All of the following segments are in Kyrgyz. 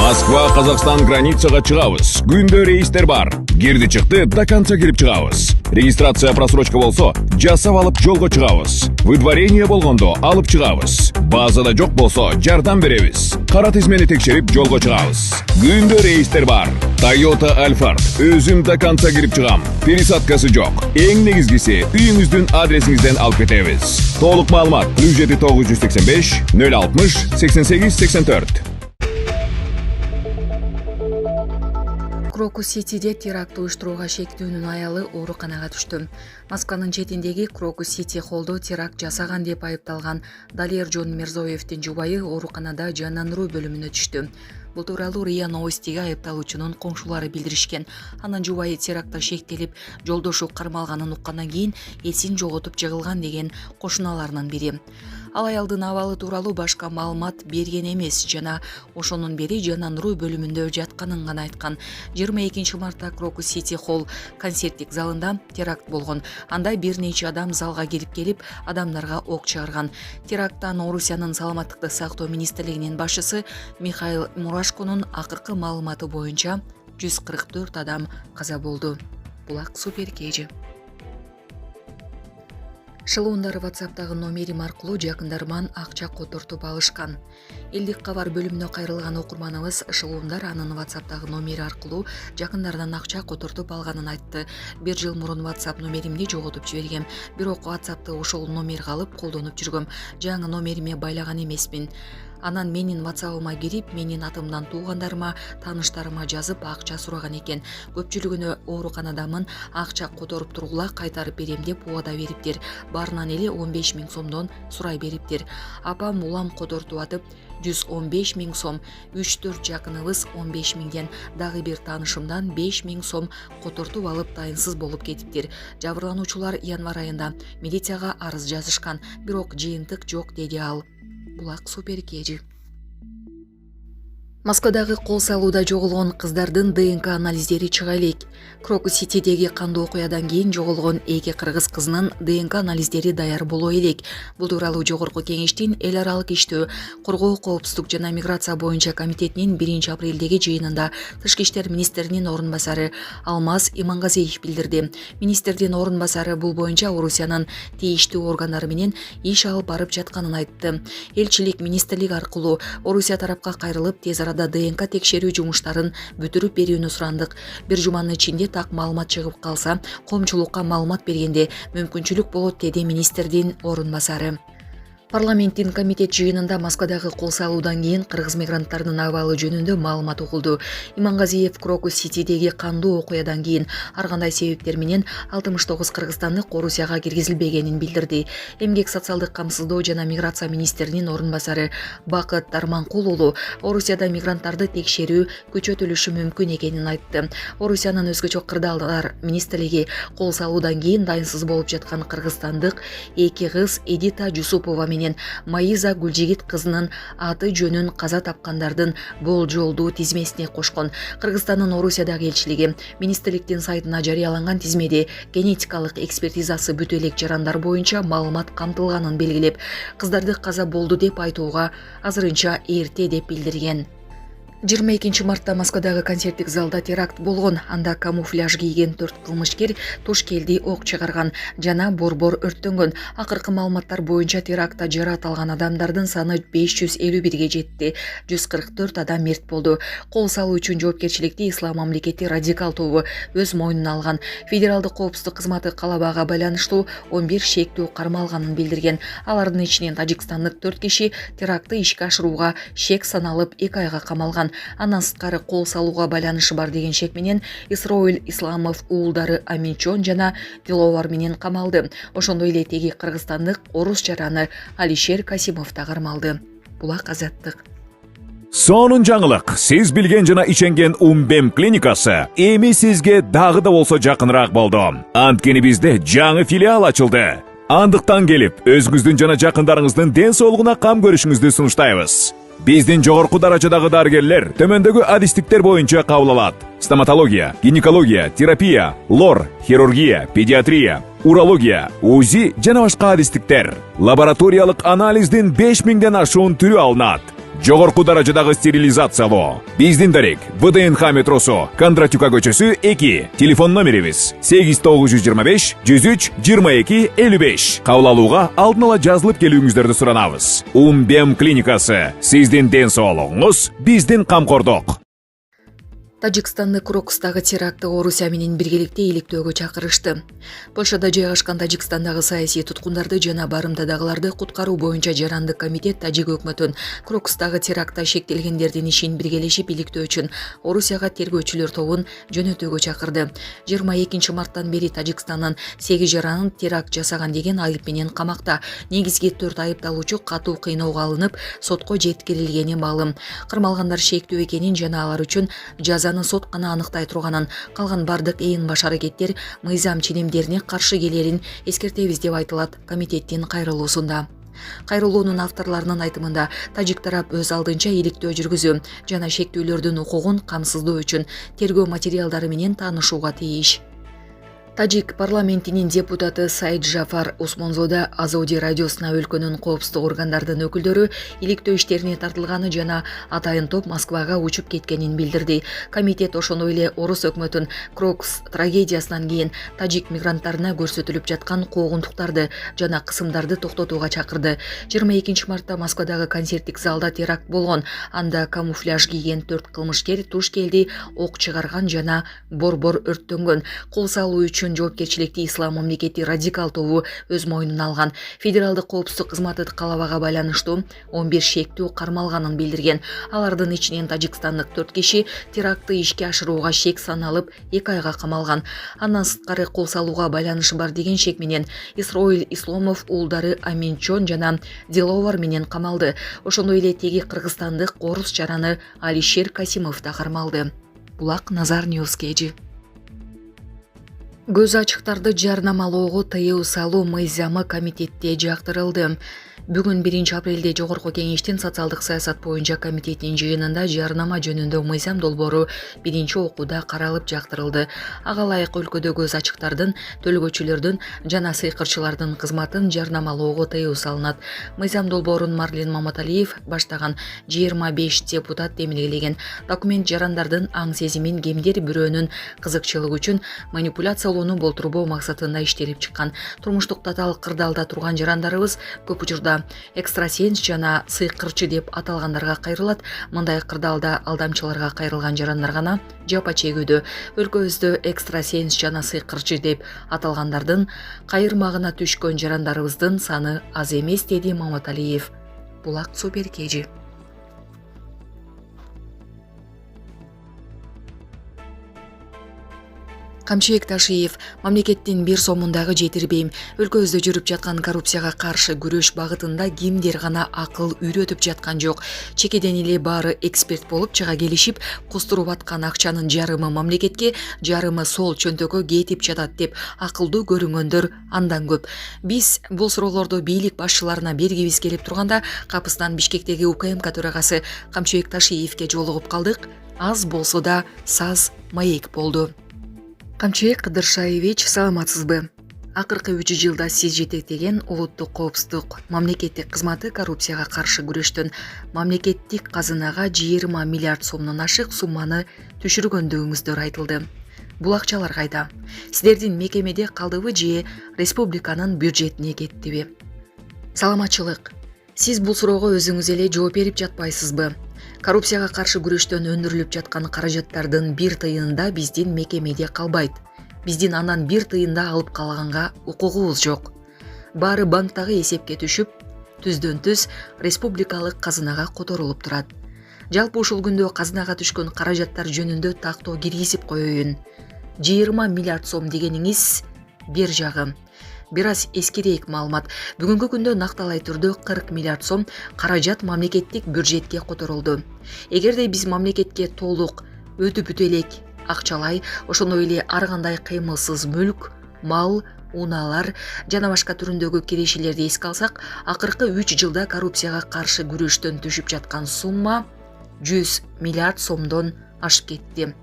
Москва, Қазақстан границаға чыгабыз. Күндө рейстер бар. Кирди чыкты, до конца кирип чыгабыз. Регистрация просрочка болсо, жасап алып жолго чыгабыз. Выдворение болгондо алып чыгабыз. Базада жок болсо, жардам беребиз. Кара тизмени текшерип жолго чыгабыз. Күндө рейстер бар. Toyota Alphard. Өзүм до конца кирип чыгам. Пересадкасы жок. Эң негизгиси, үйүңүздүн адресиңизден алып кетебиз. Толук маалымат 7 985 060 88 84. Крокус Ситиде теракт уюштурууга шектүүнүн аялы ооруканага түштү. Москванын четиндеги Крокус Сити холдо теракт жасаган деп айыпталган Далер Жон Мирзоевдин жубайы ооруканада жандандыруу бөлүмүнө түштү. Бул тууралуу РИА Новостиге айыпталуучунун коңшулары билдиришкен. Анын жубайы терактта шектелип, жолдошу кармалганын уккандан кийин эсин жоготуп жыгылган деген кошуналарынын бири. Ал аялдын абалы тууралуу башка маалымат берген эмес жана ошонун бери жандандыруу бөлүмүндө жатканын гана айткан. 22 мартта Крокус Сити холл концерттик залында теракт болгон. Анда бир нече адам залга кирип келип, адамдарга ок чыгарган. Теракттан Орусиянын саламаттыкты сактоо министрлигинин башчысы Михаил Мурашконун акыркы маалыматы боюнча 144 адам каза болду. Булак Супер Кежи. Шылуундары WhatsApp'тагы номерим аркылуу жакындарыман акча котортуп алышкан. Элдик кабар бөлүмүнө кайрылган окурманыбыз шылуундар анын WhatsApp'тагы номери аркылуу жакындарынан акча котортуп алганын айтты. 1 жыл мурун WhatsApp номеримди жоготуп жибергем. Бирок WhatsApp'ты ошол номерге алып колдонуп жүргөм. Жаңы номериме байлаган эмесмин. Анан менин WhatsApp'ыма кирип, менин атымдан туугандарыма, тааныштарыма жазып акча сураган экен. Көпчүлүгүнө ооруканадамын, акча которуп тургула кайтарып берем деп убада бериптир. Баарынан эле 15 000 сомдон сурай бериптир. Апам улам котортуп атып 115 000 сом, 3-4 жакыныбыз 15 000ден, дагы бир таанышымдан 5 000 сом котортуп алып тайынсыз болуп кетиптир. Жабырлануучулар январь айында милицияга арыз жазышкан, бирок жыйынтык жок деди ал. Булак Супер Кежи. Москвадагы кол салууда жоголгон кыздардын ДНК анализдери чыга элек. Крокус Ситидеги кандуу окуядан кийин жоголгон 2 кыргыз кызынын ДНК анализдери даяр боло элек. Бул тууралуу жогорку кеңештин эл аралык иштөө, коргоо, коопсуздук жана миграция боюнча комитетинин 1 апрелдеги жыйынында Тышкы иштер министринин орун басары Алмаз Имангазиев билдирди. Министрдин орун басары бул боюнча Орусиянын тийиштүү органдары менен иш алып барып жатканын айтты. Элчилик министрлик аркылуу Орусия тарапка кайрылып тез арада ДНК текшерүү жумуштарын бүтүрүп берүүнү сурандык. Бир жуманын ичинде так маалымат чыгып калса, коомчулукка маалымат бергенде мүмкүнчүлүк болот, деди министрдин орун басары. Парламенттин комитет жыйынында Москвадагы кол салуудан кийин кыргыз мигранттарынын абалы жөнүндө маалымат угулду. Имангазиев Крокус Ситидеги кандуу окуядан кийин ар кандай себептер менен 69 кыргызстандык Орусияга киргизилбегенин билдирди. Эмгек социалдык камсыздоо жана миграция министринин орун басары Бакыт Тарманкул уулу Орусияда мигранттарды текшерүү күчөтүлүшү мүмкүн экенин айтты. Орусиянын өзгөчө кырдаалдар министрлиги кол салуудан кийин дайынсыз болуп жаткан кыргызстандык 2 кыз Эдита Жусупова менен Маиза Гүлжигит кызынын аты жөнүн каза тапкандардын болжолдуу тизмесине кошкон. Кыргызстандын Орусиядагы элчилиги министрликтин сайтына жарыяланган тизмеде генетикалык экспертизасы бүтө элек жарандар боюнча маалымат камтылганын белгилеп, кыздарды каза болду деп айтууга азырынча эрте деп билдирген. 22 мартта Москвадагы концерттик залда теракт болгон. Анда камуфляж кийген 4 кылмышкер туш келди ок чыгарган жана борбор өрттөнгөн. Акыркы маалыматтар боюнча терактта жараат алган адамдардын саны 551ге жетти. 144 адам мерт болду. Кол салуу үчүн жоопкерчиликти Ислам мамлекети радикал тобу өз мойнуна алган. Федералдык коопсуздук кызматы калабага байланыштуу 11 шектүү кармалганын билдирген. Алардын ичинен тажикстандык 4 киши терактты ишке ашырууга шек саналып 2 айга камалган. Андан сырткары кол салууга байланышы бар деген шек менен Исроил Исламов уулдары Аминчон жана Диловар менен камалды. Ошондой эле теги кыргызстандык орус жараны Алишер Касимов да кармалды. Булак Азаттык. Сонун жаңылык. Сиз билген жана ишенген Умбем клиникасы эми сизге дагы да болсо жакыныраак болду. Анткени бизде жаңы филиал ачылды. Андыктан келип, өзүңүздүн жана жакындарыңыздын ден соолугуна кам көрүшүңүздү сунуштайбыз. Биздин жогорку даражадагы дарыгерлер төмөндөгү адистиктер боюнча кабыл алат. Стоматология, гинекология, терапия, лор, хирургия, педиатрия, урология, УЗИ жана башка адистиктер. Лабораториялык анализдин 5000ден ашуун түрү алынат. жогорку даражадагы стерилизациялоо. Биздин дарек ВДНХ метросу, Кондратюка көчөсү 2. Телефон номерибиз 8925 103 22 55. Кабыл алууга алдын ала жазылып келүүңүздөрдү суранабыз. Умбем клиникасы, сиздин ден соолугуңуз, биздин камкордук. Тажикстанды Крокустагы теракты Орусия менен биргеликте иликтөөгө чакырышты. Польшада жайгашкан Тажикстандагы саясий туткундарды жана барымтадагыларды куткаруу боюнча жарандык комитет Тажик өкмөтүн Крокустагы терактта шектелгендердин ишин биргелешип иликтөө үчүн Орусияга тергөөчүлөр тобун жөнөтүүгө чакырды. 22 марттан бери Тажикстандын 8 жаранын теракт жасаган деген айып менен камакта. Негизги 4 айыпталуучу катуу кыйноого алынып, сотко жеткирилгени маалым. Кырмалгандар шектүү экенин жана алар үчүн жазаны сот гана аныктай турганын, калган бардык ээн баш аракеттер мыйзам ченемдерине каршы келерин эскертебиз деп айтылат комитеттин кайрылуусунда. Кайрылуунун авторлорунун айтымында тажик тарап өз алдынча иликтөө жүргүзүү жана шектүүлөрдүн укугун камсыздоо үчүн тергөө материалдары менен таанышууга тийиш. Тажик парламентинин депутаты Саид Жафар Усмонзода Азоди радиосуна өлкөнүн коопсуздук органдардын өкүлдөрү иликтөө иштерине тартылганы жана атайын топ Москвага учуп кеткенин билдирди. Комитет ошондой эле орус өкмөтүн Крокус трагедиясынан кийин тажик мигранттарына көрсөтүлүп жаткан куугунтуктарды жана кысымдарды токтотууга чакырды. 22 мартта Москвадагы концерттик залда теракт болгон. Анда камуфляж кийген 4 кылмышкер туш келди, ок чыгарган жана борбор өрттөнгөн. Кол салуу үчүн жоопкерчиликти Ислам мамлекети радикал тобу өз мойнуна алган. Федералдык коопсуздук кызматы калабага байланыштуу 11 шектүү кармалганын билдирген. Алардын ичинен тажикстандык 4 киши терактты ишке ашырууга шек саналып 2 айга камалган. Андан сырткары кол салууга байланышы бар деген шек менен Исроил Исломов уулдары Аминчон жана Диловар менен камалды. Ошондой эле теги кыргызстандык орус жараны Алишер Касимов да кармалды. Булак Назар Ньюс Кежи. Көз ачыктарды жарнамалоого тыюу салуу мыйзамы комитетте жактырылды. Бүгүн 1 апрелде Жогорку кеңештин социалдык саясат боюнча комитетинин жыйынында жарнама жөнүндө мыйзам долбоору биринчи окууда каралып жактырылды. Ага ылайык өлкөдө көз ачыктардын, төлгөчүлөрдүн жана сыйкырчылардын кызматын жарнамалоого тыюу салынат. Мыйзам долбоорун Марлен Маматалиев баштаган 25 депутат демилгелеген. Документ жарандардын аң сезимин кемдир бирөөнүн кызыкчылыгы үчүн манипуляциялоону болтурбоо максатында иштелип чыккан. Турмуштук татаал кырдаалда турган жарандарыбыз көп учурда экстрасенс жана сыйкырчы деп аталгандарга кайрылат. Мындай кырдаалда алдамчыларга кайрылган жарандар гана жапа чегүүдө. Өлкөбүздө экстрасенс жана сыйкырчы деп аталгандардын кайырмагына түшкөн жарандарыбыздын саны аз эмес, деди Маматалиев. Булак Суперкежи. Камчыбек Ташиев мамлекеттин бир сомундагы жетирбейм. Өлкөбүздө жүрүп жаткан коррупцияга каршы күрөш багытында кимдир гана акыл үйрөтүп жаткан жок. Чекеден эле баары эксперт болуп чыга келишип, кустуруп аткан акчанын жарымы мамлекетке, жарымы сол чөнтөккө кетип жатат деп акылдуу көрүнгөндөр андан көп. Биз бул суроолорду бийлик башчыларына бергибиз келип турганда, капыстан Бишкектеги УКМК төрагасы Камчыбек Ташиевке жолугуп калдык. Аз болсо да саз маек болду. Камчыбек Кыдыршаевич, саламатсызбы? Акыркы 3 жылда сиз жетектеген улуттук коопсуздук мамлекеттик кызматы коррупцияга каршы күрөштөн мамлекеттик казынага 20 миллиард сомдон ашык сумманы түшүргөндүгүңүздөр айтылды. Бул акчалар кайда? Сиздердин мекемеде калдыбы же республиканын бюджетине кеттиби? Саламатчылык. Сиз бул суроого өзүңүз эле жооп берип жатпайсызбы? Коррупцияга каршы күрөштөн өндүрүлүп жаткан каражаттардын бир тыйыны да биздин мекемеде калбайт. Биздин андан бир тыйында алып калганга укугубуз жок. Баары банктагы эсепке түшүп, түздөн түз республикалык казынага которулуп турат. Жалпы ушул күндө казынага түшкөн каражаттар жөнүндө тактоо киргизип коеюн. 20 миллиард сом дегениңиз бир жагы. Бир аз эскирээк маалымат. Бүгүнкү күндө накталай түрдө 40 миллиард сом каражат мамлекеттик бюджетке которулду. Эгерде биз мамлекетке толук өтүп бүтө элек акчалай, ошондой эле ар кандай кыймылсыз мүлк, мал, унаалар жана башка түрүндөгү кирешелерди эске алсак, акыркы 3 жылда коррупцияга каршы күрөштөн түшүп жаткан сумма 100 миллиард сомдон ашып кетти.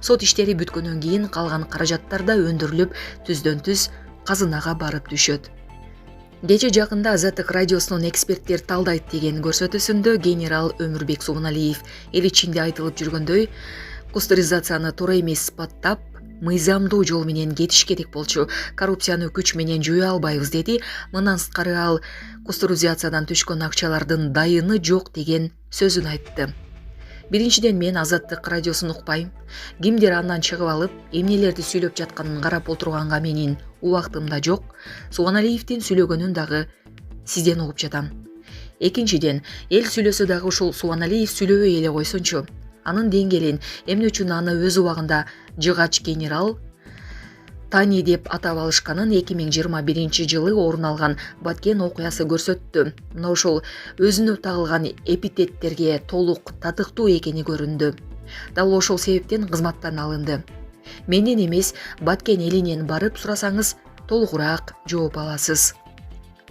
Сот иштери бүткөндөн кийин калган каражаттар да өндүрүлүп, түздөн түз казынага барып түшөт. Кече жакында Азаттык радиосунун эксперттер талдайт деген көрсөтүүсүндө генерал Өмүрбек Субаналиев эл ичинде айтылып жүргөндөй кустуризацияны туура эмес сыпаттап, мыйзамдуу жол менен кетиш керек болчу. Коррупцияны күч менен жөө албайбыз деди. Мындан сырткары ал кустуризациядан түшкөн акчалардын дайыны жок деген сөзүн айтты. Биринчиден мен Азаттык радиосун укпайм. Кимдир андан чыгып алып, эмнелерди сүйлөп жатканын карап отурганга менин убактым да жок. Субаналиевдин сүйлөгөнүн дагы сизден угуп жатам. Экинчиден, эл сүйлөсө дагы ушул Субаналиев сүйлөбөй эле койсунчу. Анын деңгээлин эмне үчүн аны өз убагында жыгач генерал Тани деп атап алышканын 2021 жылы орун алган Баткен окуясы көрсөттү. Мына ошол өзүнө тагылган эпитеттерге толук татыктуу экени көрүндү. Дал ошол себептен кызматтан алынды. Менден эмес, Баткен элинен барып сурасаңыз, толугураак жооп аласыз.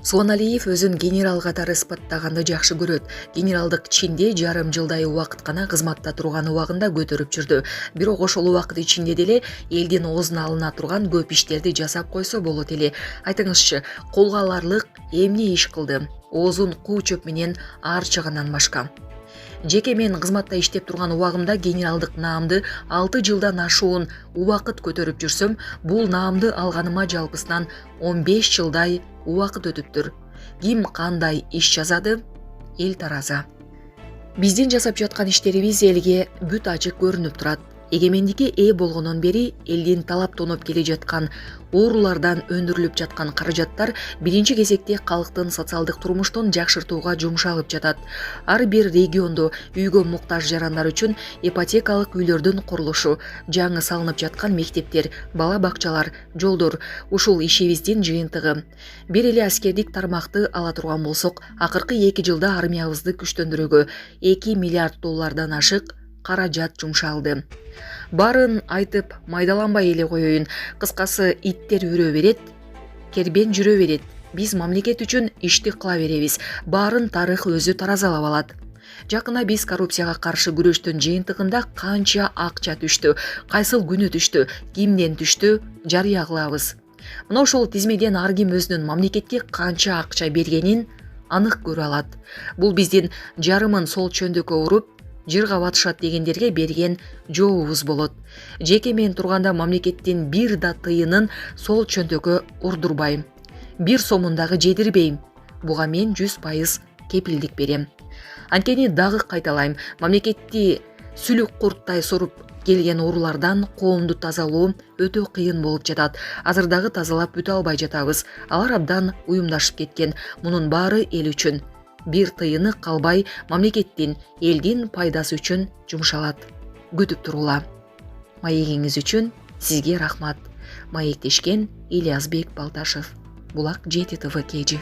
Субаналиев өзүн генерал катары сыпаттаганды жакшы көрөт. Генералдык чинде жарым жылдай убакыт гана кызматта турган убагында көтөрүп жүрдү. Бирок ошол убакыт ичинде деле элдин оозуна алына турган көп иштерди жасап койсо болот эле. Айтыңызчы, колго аларлык эмне иш кылды? Оозун куу чөп менен аарчыгандан башка. Жеке мен кызматта иштеп турган убагымда генералдык наамды 6 жылдан ашуун убакыт көтөрүп жүрсөм, бул наамды алганыма жалпысынан 15 жылдай убакыт өтүптүр. Ким кандай иш жазады? Эл тараза. Биздин жасап жаткан иштерибиз элге бүт ачык көрүнүп турат. Эгемендикке ээ болгондон бери элдин талап тоноп келе жаткан оорулардан өндүрүлүп жаткан каражаттар биринчи кезекте калктын социалдык турмуштун жакшыртууга жумшалып жатат. Ар бир региондо үйгө муктаж жарандар үчүн ипотекалык үйлөрдүн курулушу, жаңы салынып жаткан мектептер, бала бакчалар, жолдор ушул ишибиздин жыйынтыгы. Бир эле аскердик тармакты ала турган болсок, акыркы 2 жылда армиябызды күчтөндүрүүгө 2 миллиард доллардан ашык каражат жумшалды. Барын айтып майдаланбай эле коеюн. Кыскасы, иттер үрө берет, кербен жүрө берет. Биз мамлекет үчүн ишти кыла беребиз. Барын тарых өзү таразалап алат. Жакында биз коррупцияга каршы күрөштүн жыйынтыгында канча акча түштү, кайсыл күнү түштү, кимден түштү жарыя кылабыз. Мына ошол тизмеден ар ким өзүнүн мамлекетке канча акча бергенин анык көрө алат. Бул биздин жарымын сол чөндүккө уруп, жырга батышат дегендерге берген жообубуз болот. Жеке мен турганда мамлекеттин бир да тыйынын сол чөнтөккө урдурбайм. Бир сомун дагы жедирбейм. Буга мен 100% кепилдик берем. Анткени дагы кайталайм, мамлекетти сүлүк курттай соруп келген оорулардан коомду тазалоо өтө кыйын болуп жатат. Азыр дагы тазалап бүтө албай жатабыз. Алар абдан уюмдашып кеткен. Мунун баары эл үчүн. Бир тыйыны калбай мамлекеттин, элдин пайдасы үчүн жумшалат. Күтүп турула. Маегиңиз үчүн сизге рахмат. Маектешкен Ильязбек Балташев. Булак 7 ТВ KG.